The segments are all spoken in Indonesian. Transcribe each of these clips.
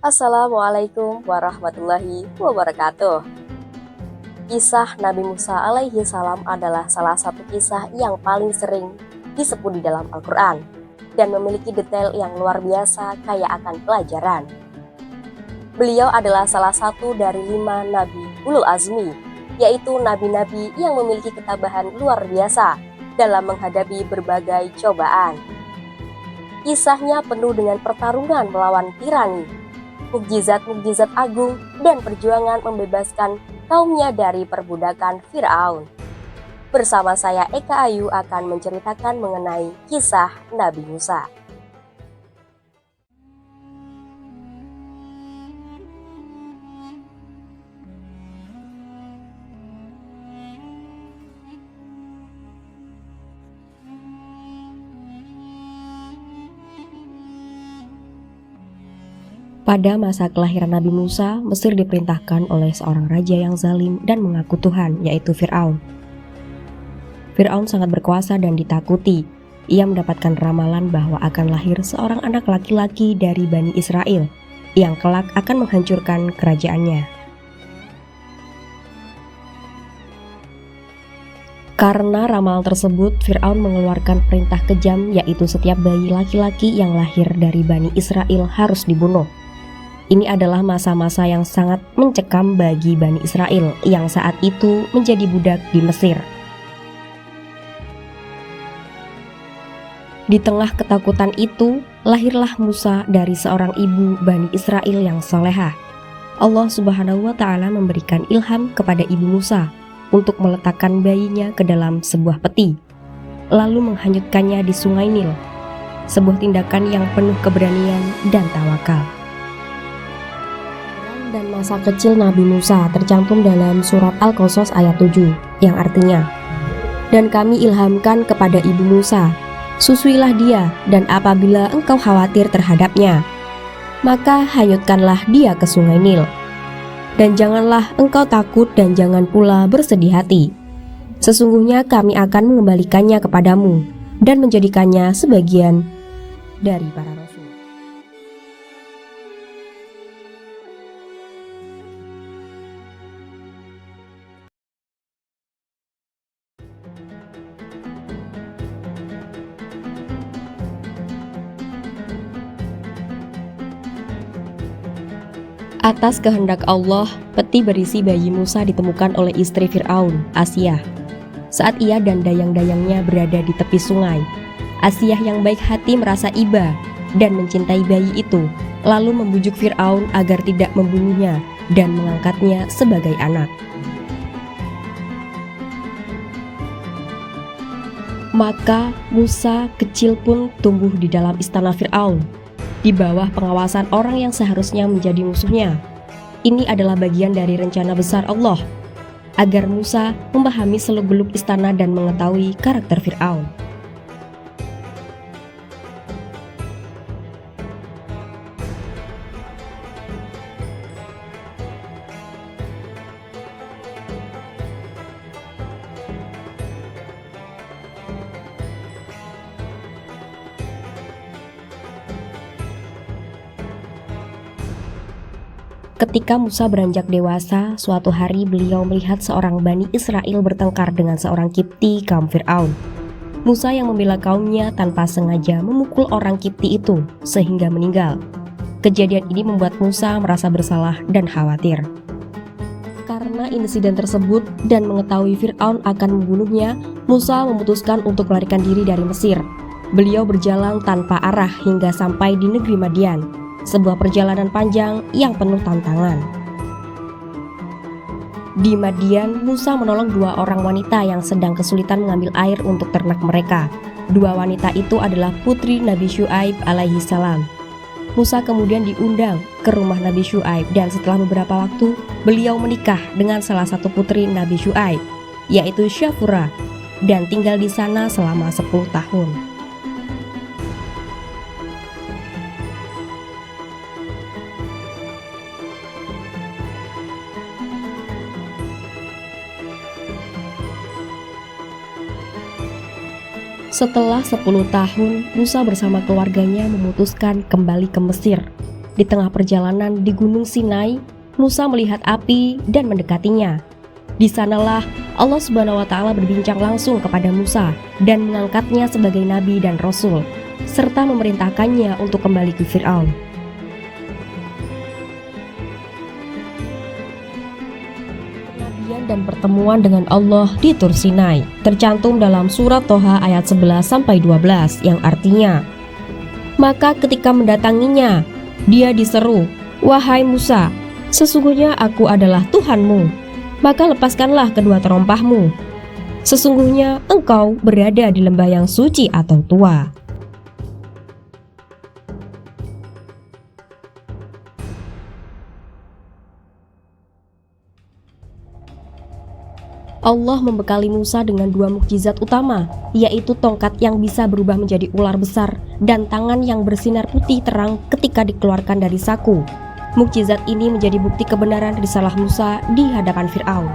Assalamualaikum warahmatullahi wabarakatuh. Kisah Nabi Musa alaihi salam adalah salah satu kisah yang paling sering disebut di dalam Al-Quran dan memiliki detail yang luar biasa kaya akan pelajaran. Beliau adalah salah satu dari 5 Nabi Ulul Azmi, yaitu nabi-nabi yang memiliki ketabahan luar biasa dalam menghadapi berbagai cobaan. Kisahnya penuh dengan pertarungan melawan tirani, mukjizat-mukjizat agung, dan perjuangan membebaskan kaumnya dari perbudakan Firaun. Bersama saya Eka Ayu akan menceritakan mengenai kisah Nabi Musa. Pada masa kelahiran Nabi Musa, Mesir diperintahkan oleh seorang raja yang zalim dan mengaku Tuhan, yaitu Fir'aun. Fir'aun sangat berkuasa dan ditakuti. Ia mendapatkan ramalan bahwa akan lahir seorang anak laki-laki dari Bani Israel, yang kelak akan menghancurkan kerajaannya. Karena ramalan tersebut, Fir'aun mengeluarkan perintah kejam, yaitu setiap bayi laki-laki yang lahir dari Bani Israel harus dibunuh. Ini adalah masa-masa yang sangat mencekam bagi Bani Israel yang saat itu menjadi budak di Mesir. Di tengah ketakutan itu, lahirlah Musa dari seorang ibu Bani Israel yang solehah. Allah Subhanahu wa Ta'ala memberikan ilham kepada ibu Musa untuk meletakkan bayinya ke dalam sebuah peti, lalu menghanyutkannya di Sungai Nil, sebuah tindakan yang penuh keberanian dan tawakal. Dan masa kecil Nabi Musa tercantum dalam surat Al-Qasas ayat 7, yang artinya, "Dan kami ilhamkan kepada ibu Musa, susuilah dia, dan apabila engkau khawatir terhadapnya, maka hanyutkanlah dia ke Sungai Nil. Dan janganlah engkau takut dan jangan pula bersedih hati. Sesungguhnya kami akan mengembalikannya kepadamu dan menjadikannya sebagian dari para rasul." Atas kehendak Allah, peti berisi bayi Musa ditemukan oleh istri Fir'aun, Asiyah. Saat ia dan dayang-dayangnya berada di tepi sungai, Asiyah yang baik hati merasa iba dan mencintai bayi itu, lalu membujuk Fir'aun agar tidak membunuhnya dan mengangkatnya sebagai anak. Maka Musa kecil pun tumbuh di dalam istana Fir'aun, di bawah pengawasan orang yang seharusnya menjadi musuhnya. Ini adalah bagian dari rencana besar Allah, agar Musa memahami seluk-beluk istana dan mengetahui karakter Fir'aun. Ketika Musa beranjak dewasa, suatu hari beliau melihat seorang Bani Israel bertengkar dengan seorang Kipti kaum Fir'aun. Musa yang membela kaumnya tanpa sengaja memukul orang Kipti itu sehingga meninggal. Kejadian ini membuat Musa merasa bersalah dan khawatir. Karena insiden tersebut dan mengetahui Fir'aun akan membunuhnya, Musa memutuskan untuk melarikan diri dari Mesir. Beliau berjalan tanpa arah hingga sampai di negeri Madian, sebuah perjalanan panjang yang penuh tantangan. Di Madian, Musa menolong 2 orang wanita yang sedang kesulitan mengambil air untuk ternak mereka. 2 wanita itu adalah putri Nabi Syuaib alaihi salam. Musa kemudian diundang ke rumah Nabi Syuaib dan setelah beberapa waktu, beliau menikah dengan salah satu putri Nabi Syuaib, yaitu Syafura, dan tinggal di sana selama 10 tahun. Setelah 10 tahun, Musa bersama keluarganya memutuskan kembali ke Mesir. Di tengah perjalanan di Gunung Sinai, Musa melihat api dan mendekatinya. Di sanalah Allah Subhanahu wa Ta'ala berbincang langsung kepada Musa dan mengangkatnya sebagai nabi dan rasul, serta memerintahkannya untuk kembali ke Fir'aun. Kenabian dan pertemuan dengan Allah di Tur Sinai tercantum dalam surat Toha ayat 11-12 yang artinya, maka ketika mendatanginya, dia diseru, "Wahai Musa, sesungguhnya aku adalah Tuhanmu. Maka lepaskanlah kedua terompahmu. Sesungguhnya engkau berada di lembah yang suci atau tua." Allah membekali Musa dengan dua mukjizat utama, yaitu tongkat yang bisa berubah menjadi ular besar dan tangan yang bersinar putih terang ketika dikeluarkan dari saku. Mukjizat ini menjadi bukti kebenaran risalah Musa di hadapan Fir'aun.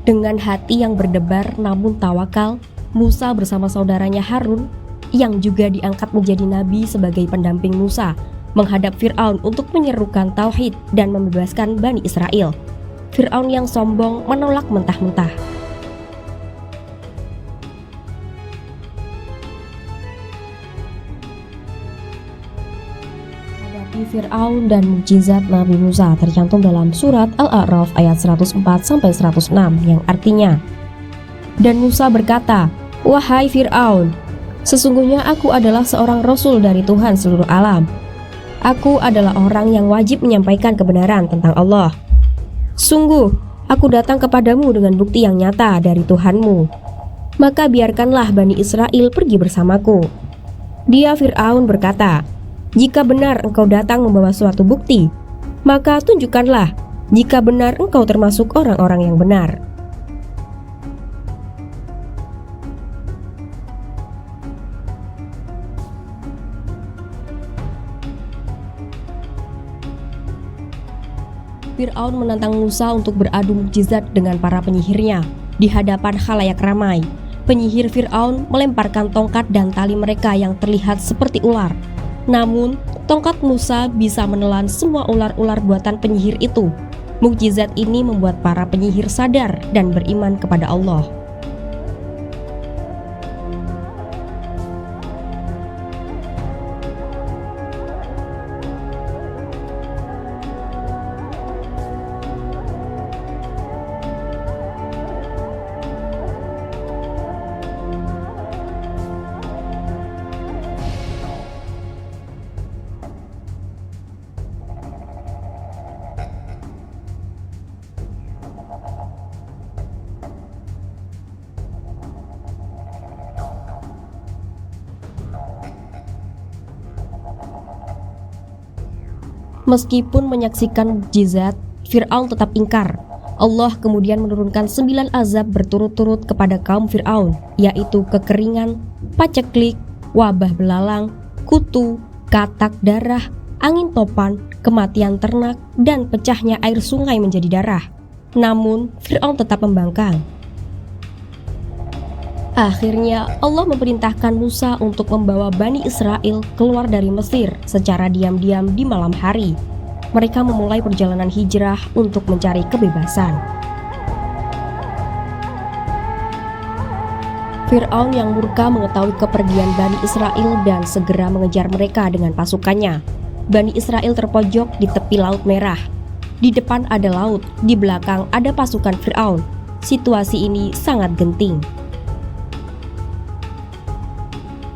Dengan hati yang berdebar namun tawakal, Musa bersama saudaranya Harun, yang juga diangkat menjadi nabi sebagai pendamping Musa, menghadap Fir'aun untuk menyerukan tauhid dan membebaskan Bani Israel. Fir'aun yang sombong menolak mentah-mentah. Fir'aun dan mukjizat Nabi Musa tercantum dalam surat Al-A'raf ayat 104-106 yang artinya, dan Musa berkata, "Wahai Fir'aun, sesungguhnya aku adalah seorang rasul dari Tuhan seluruh alam. Aku adalah orang yang wajib menyampaikan kebenaran tentang Allah. Sungguh, aku datang kepadamu dengan bukti yang nyata dari Tuhanmu. Maka biarkanlah Bani Israel pergi bersamaku." Dia Fir'aun berkata, "Jika benar engkau datang membawa suatu bukti, maka tunjukkanlah jika benar engkau termasuk orang-orang yang benar." Fir'aun menantang Musa untuk beradu mukjizat dengan para penyihirnya di hadapan khalayak ramai. Penyihir Fir'aun melemparkan tongkat dan tali mereka yang terlihat seperti ular. Namun, tongkat Musa bisa menelan semua ular-ular buatan penyihir itu. Mukjizat ini membuat para penyihir sadar dan beriman kepada Allah. Meskipun menyaksikan mukjizat, Fir'aun tetap ingkar. Allah kemudian menurunkan 9 azab berturut-turut kepada kaum Fir'aun, yaitu kekeringan, paceklik, wabah belalang, kutu, katak darah, angin topan, kematian ternak, dan pecahnya air sungai menjadi darah. Namun, Fir'aun tetap membangkang. Akhirnya, Allah memerintahkan Musa untuk membawa Bani Israel keluar dari Mesir secara diam-diam di malam hari. Mereka memulai perjalanan hijrah untuk mencari kebebasan. Fir'aun yang murka mengetahui kepergian Bani Israel dan segera mengejar mereka dengan pasukannya. Bani Israel terpojok di tepi Laut Merah. Di depan ada laut, di belakang ada pasukan Fir'aun. Situasi ini sangat genting.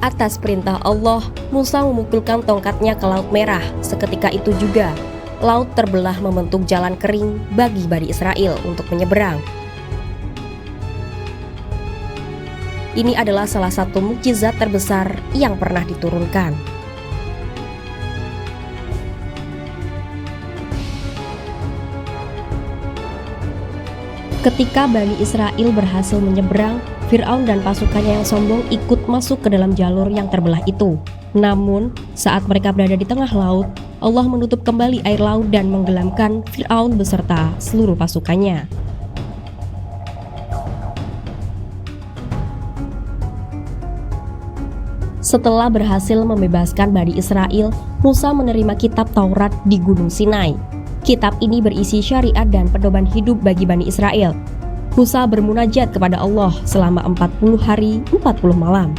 Atas perintah Allah, Musa memukulkan tongkatnya ke Laut Merah. Seketika itu juga, laut terbelah membentuk jalan kering bagi Bani Israel untuk menyeberang. Ini adalah salah satu mukjizat terbesar yang pernah diturunkan. Ketika Bani Israel berhasil menyeberang, Fir'aun dan pasukannya yang sombong ikut masuk ke dalam jalur yang terbelah itu. Namun, saat mereka berada di tengah laut, Allah menutup kembali air laut dan menggelamkan Fir'aun beserta seluruh pasukannya. Setelah berhasil membebaskan Bani Israel, Musa menerima kitab Taurat di Gunung Sinai. Kitab ini berisi syariat dan pedoman hidup bagi Bani Israel. Musa bermunajat kepada Allah selama 40 hari 40 malam.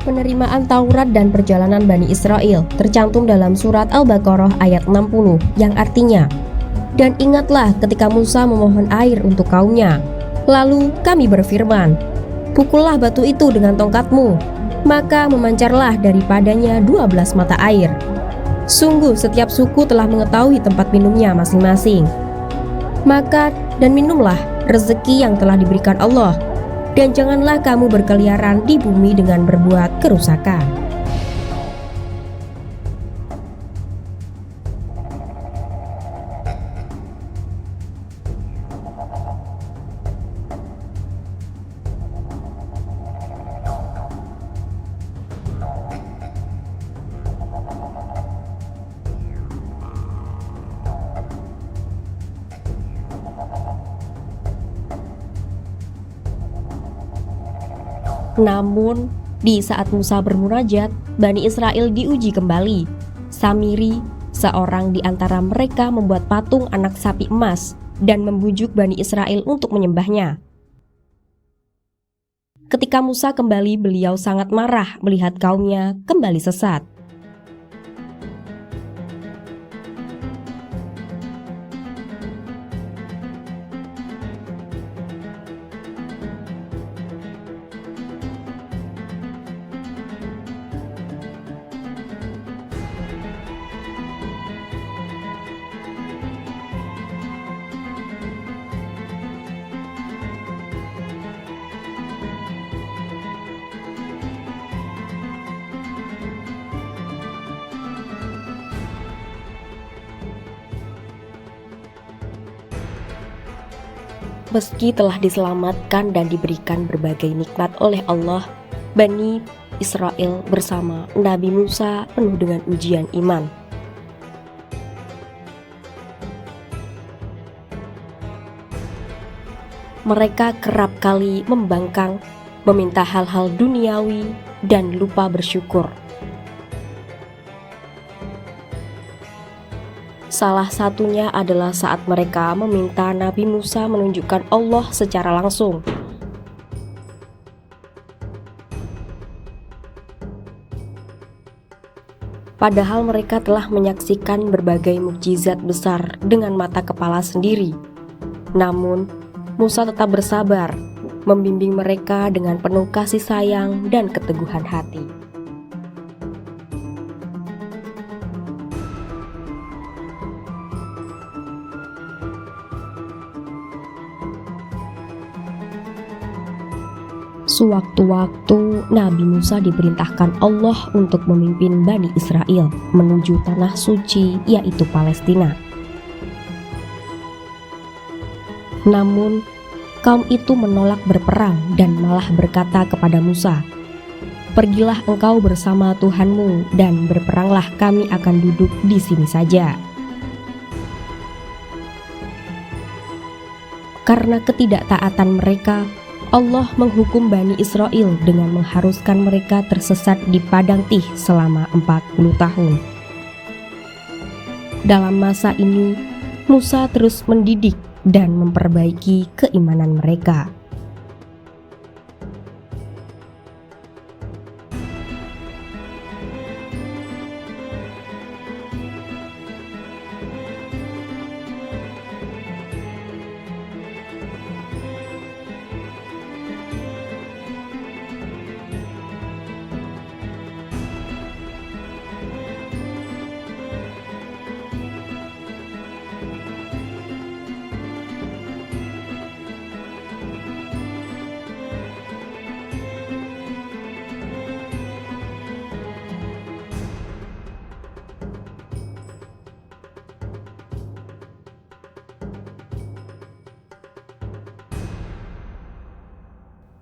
Penerimaan Taurat dan perjalanan Bani Israel tercantum dalam surat Al-Baqarah ayat 60 yang artinya, "Dan ingatlah ketika Musa memohon air untuk kaumnya. Lalu kami berfirman, pukullah batu itu dengan tongkatmu, maka memancarlah daripadanya 12 mata air. Sungguh setiap suku telah mengetahui tempat minumnya masing-masing. Maka dan minumlah rezeki yang telah diberikan Allah, dan janganlah kamu berkeliaran di bumi dengan berbuat kerusakan." Namun, di saat Musa bermunajat, Bani Israel diuji kembali. Samiri, seorang di antara mereka, membuat patung anak sapi emas dan membujuk Bani Israel untuk menyembahnya. Ketika Musa kembali, beliau sangat marah melihat kaumnya kembali sesat. Meski telah diselamatkan dan diberikan berbagai nikmat oleh Allah, Bani Israel bersama Nabi Musa penuh dengan ujian iman. Mereka kerap kali membangkang, meminta hal-hal duniawi, dan lupa bersyukur. Salah satunya adalah saat mereka meminta Nabi Musa menunjukkan Allah secara langsung. Padahal mereka telah menyaksikan berbagai mukjizat besar dengan mata kepala sendiri. Namun, Musa tetap bersabar, membimbing mereka dengan penuh kasih sayang dan keteguhan hati. Sewaktu-waktu Nabi Musa diperintahkan Allah untuk memimpin Bani Israel menuju tanah suci, yaitu Palestina. Namun, kaum itu menolak berperang dan malah berkata kepada Musa, "Pergilah engkau bersama Tuhanmu dan berperanglah, kami akan duduk di sini saja." Karena ketidaktaatan mereka, Allah menghukum Bani Israel dengan mengharuskan mereka tersesat di padang Tih selama 40 tahun. Dalam masa ini, Musa terus mendidik dan memperbaiki keimanan mereka.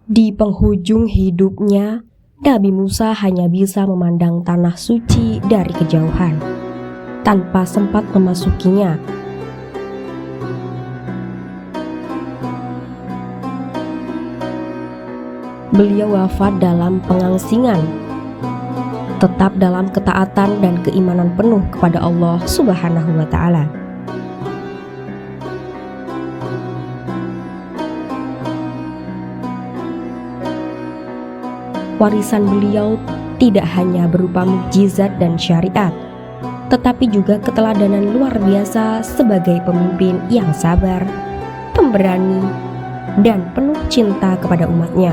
Di penghujung hidupnya, Nabi Musa hanya bisa memandang tanah suci dari kejauhan. Tanpa sempat memasukinya, Beliau wafat dalam pengangsingan, tetap dalam ketaatan dan keimanan penuh kepada Allah Subhanahu wa Ta'ala. Warisan beliau tidak hanya berupa mukjizat dan syariat, tetapi juga keteladanan luar biasa sebagai pemimpin yang sabar, pemberani, dan penuh cinta kepada umatnya.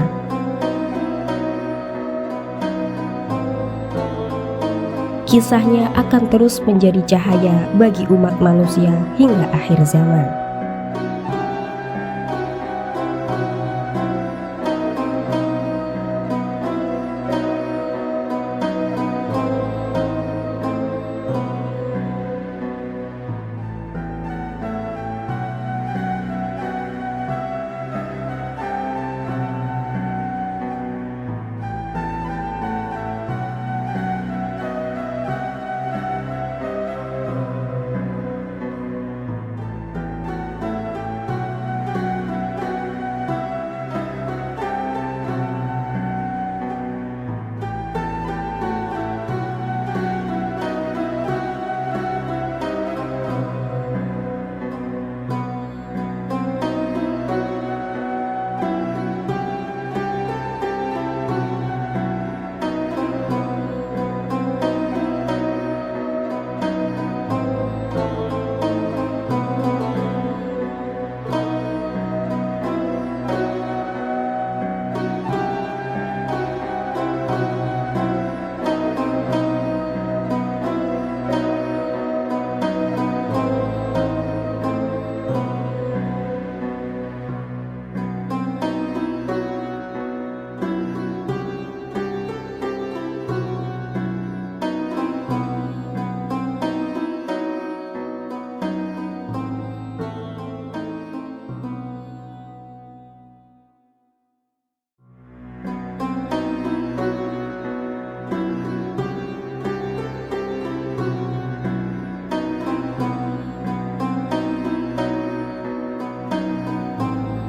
Kisahnya akan terus menjadi cahaya bagi umat manusia hingga akhir zaman.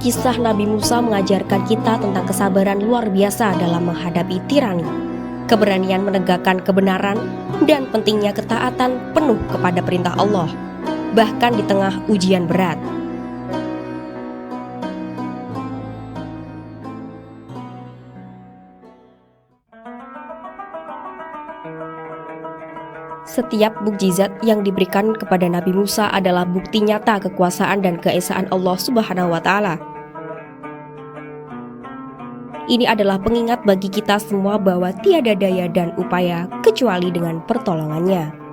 Kisah Nabi Musa mengajarkan kita tentang kesabaran luar biasa dalam menghadapi tirani, keberanian menegakkan kebenaran, dan pentingnya ketaatan penuh kepada perintah Allah, bahkan di tengah ujian berat. Setiap mukjizat yang diberikan kepada Nabi Musa adalah bukti nyata kekuasaan dan keesaan Allah Subhanahu wa Ta'ala. Ini adalah pengingat bagi kita semua bahwa tiada daya dan upaya kecuali dengan pertolongannya.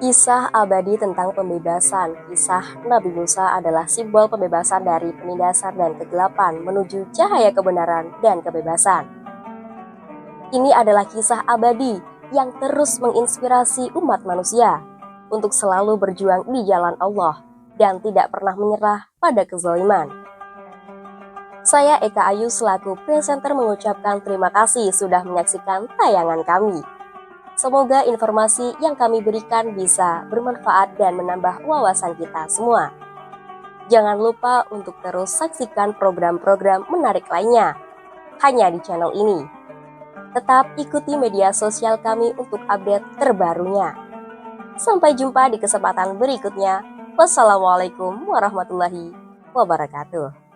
Kisah abadi tentang pembebasan. Kisah Nabi Musa adalah simbol pembebasan dari penindasan dan kegelapan menuju cahaya kebenaran dan kebebasan. Ini adalah kisah abadi yang terus menginspirasi umat manusia untuk selalu berjuang di jalan Allah dan tidak pernah menyerah pada kezaliman. Saya Eka Ayu selaku presenter mengucapkan terima kasih sudah menyaksikan tayangan kami. Semoga informasi yang kami berikan bisa bermanfaat dan menambah wawasan kita semua. Jangan lupa untuk terus saksikan program-program menarik lainnya hanya di channel ini. Tetap ikuti media sosial kami untuk update terbarunya. Sampai jumpa di kesempatan berikutnya. Wassalamualaikum warahmatullahi wabarakatuh.